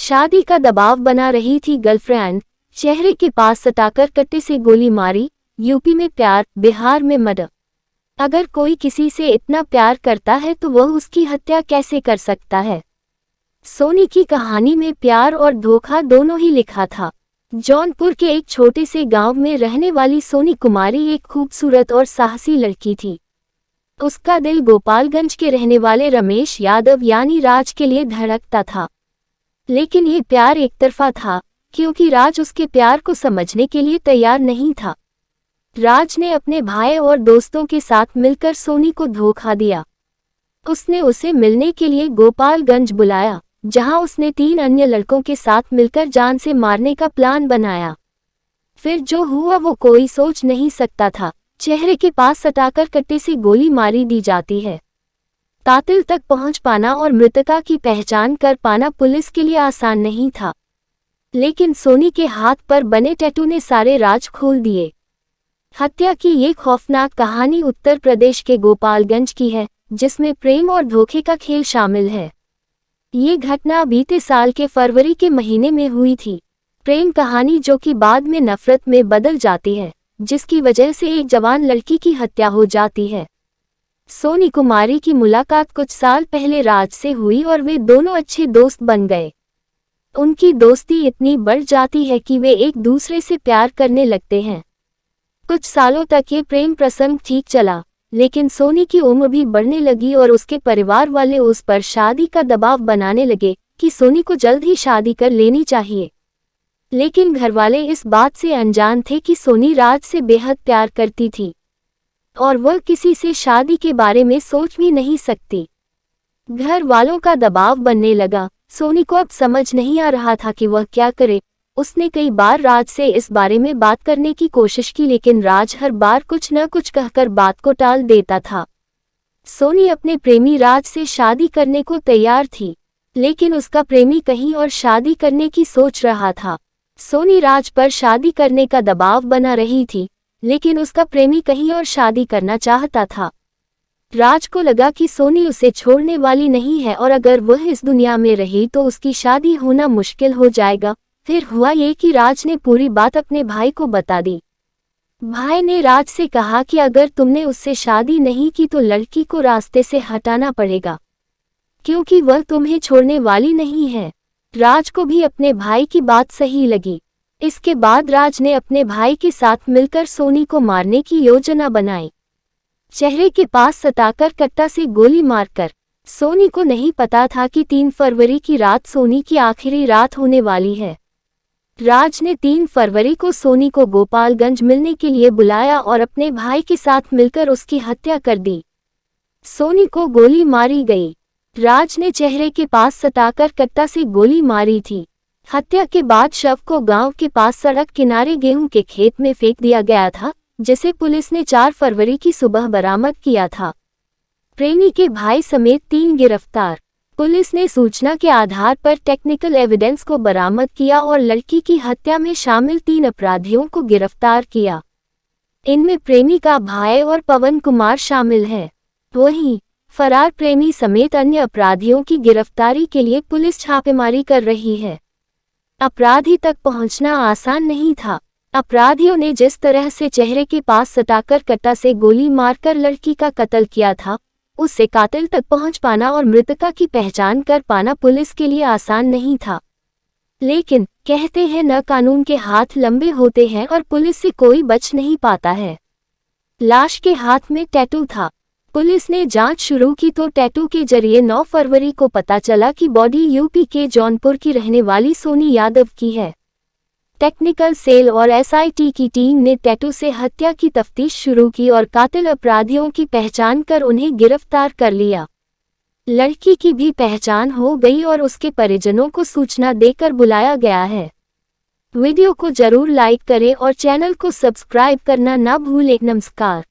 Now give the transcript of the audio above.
शादी का दबाव बना रही थी गर्लफ्रेंड, चेहरे के पास सटाकर कट्टे से गोली मारी। यूपी में प्यार, बिहार में मर्डर। अगर कोई किसी से इतना प्यार करता है तो वह उसकी हत्या कैसे कर सकता है। सोनी की कहानी में प्यार और धोखा दोनों ही लिखा था। जौनपुर के एक छोटे से गांव में रहने वाली सोनी कुमारी एक खूबसूरत और साहसी लड़की थी। उसका दिल गोपालगंज के रहने वाले रमेश यादव यानी राज के लिए धड़कता था। लेकिन ये प्यार एकतरफा था, क्योंकि राज उसके प्यार को समझने के लिए तैयार नहीं था। राज ने अपने भाई और दोस्तों के साथ मिलकर सोनी को धोखा दिया। उसने उसे मिलने के लिए गोपालगंज बुलाया, जहां उसने 3 अन्य लड़कों के साथ मिलकर जान से मारने का प्लान बनाया। फिर जो हुआ वो कोई सोच नहीं सकता था। चेहरे के पास सटाकर कट्टे से गोली मारी दी जाती है। कातिल तक पहुंच पाना और मृतका की पहचान कर पाना पुलिस के लिए आसान नहीं था। लेकिन सोनी के हाथ पर बने टैटू ने सारे राज खोल दिए। हत्या की ये खौफनाक कहानी उत्तर प्रदेश के गोपालगंज की है, जिसमें प्रेम और धोखे का खेल शामिल है। ये घटना बीते साल के फरवरी के महीने में हुई थी। प्रेम कहानी जो कि बाद में नफरत में बदल जाती है, जिसकी वजह से एक जवान लड़की की हत्या हो जाती है। सोनी कुमारी की मुलाकात कुछ साल पहले राज से हुई और वे दोनों अच्छे दोस्त बन गए। उनकी दोस्ती इतनी बढ़ जाती है कि वे एक दूसरे से प्यार करने लगते हैं। कुछ सालों तक ये प्रेम प्रसंग ठीक चला, लेकिन सोनी की उम्र भी बढ़ने लगी और उसके परिवार वाले उस पर शादी का दबाव बनाने लगे कि सोनी को जल्द ही शादी कर लेनी चाहिए। लेकिन घरवाले इस बात से अनजान थे कि सोनी राज से बेहद प्यार करती थी और वह किसी से शादी के बारे में सोच भी नहीं सकती। घर वालों का दबाव बनने लगा। सोनी को अब समझ नहीं आ रहा था कि वह क्या करे। उसने कई बार राज से इस बारे में बात करने की कोशिश की, लेकिन राज हर बार कुछ न कुछ कहकर बात को टाल देता था। सोनी अपने प्रेमी राज से शादी करने को तैयार थी, लेकिन उसका प्रेमी कहीं और शादी करने की सोच रहा था। सोनी राज पर शादी करने का दबाव बना रही थी, लेकिन उसका प्रेमी कहीं और शादी करना चाहता था। राज को लगा कि सोनी उसे छोड़ने वाली नहीं है और अगर वह इस दुनिया में रही तो उसकी शादी होना मुश्किल हो जाएगा। फिर हुआ ये कि राज ने पूरी बात अपने भाई को बता दी। भाई ने राज से कहा कि अगर तुमने उससे शादी नहीं की तो लड़की को रास्ते से हटाना पड़ेगा, क्योंकि वह तुम्हें छोड़ने वाली नहीं है। राज को भी अपने भाई की बात सही लगी। इसके बाद राज ने अपने भाई के साथ मिलकर सोनी को मारने की योजना बनाई। चेहरे के पास सटाकर कट्टा से गोली मारकर। सोनी को नहीं पता था कि 3 फरवरी की रात सोनी की आखिरी रात होने वाली है। राज ने 3 फरवरी को सोनी को गोपालगंज मिलने के लिए बुलाया और अपने भाई के साथ मिलकर उसकी हत्या कर दी। सोनी को गोली मारी गई। राज ने चेहरे के पास सटाकर कट्टा से गोली मारी थी। हत्या के बाद शव को गांव के पास सड़क किनारे गेहूं के खेत में फेंक दिया गया था, जिसे पुलिस ने 4 फरवरी की सुबह बरामद किया था। प्रेमी के भाई समेत 3 गिरफ्तार। पुलिस ने सूचना के आधार पर टेक्निकल एविडेंस को बरामद किया और लड़की की हत्या में शामिल 3 अपराधियों को गिरफ्तार किया। इनमें प्रेमी का भाई और पवन कुमार शामिल है। वहीं फरार प्रेमी समेत अन्य अपराधियों की गिरफ्तारी के लिए पुलिस छापेमारी कर रही है। अपराधी तक पहुंचना आसान नहीं था। अपराधियों ने जिस तरह से चेहरे के पास सटाकर कट्टा से गोली मारकर लड़की का कत्ल किया था, उससे कातिल तक पहुंच पाना और मृतका की पहचान कर पाना पुलिस के लिए आसान नहीं था। लेकिन कहते हैं न कानून के हाथ लंबे होते हैं और पुलिस से कोई बच नहीं पाता है। लाश के हाथ में टैटू था। पुलिस ने जांच शुरू की तो टैटू के जरिए 9 फरवरी को पता चला कि बॉडी यूपी के जौनपुर की रहने वाली सोनी यादव की है। टेक्निकल सेल और एसआईटी की टीम ने टैटू से हत्या की तफ्तीश शुरू की और कातिल अपराधियों की पहचान कर उन्हें गिरफ्तार कर लिया। लड़की की भी पहचान हो गई और उसके परिजनों को सूचना देकर बुलाया गया है। वीडियो को जरूर लाइक करें और चैनल को सब्सक्राइब करना ना भूलें। नमस्कार।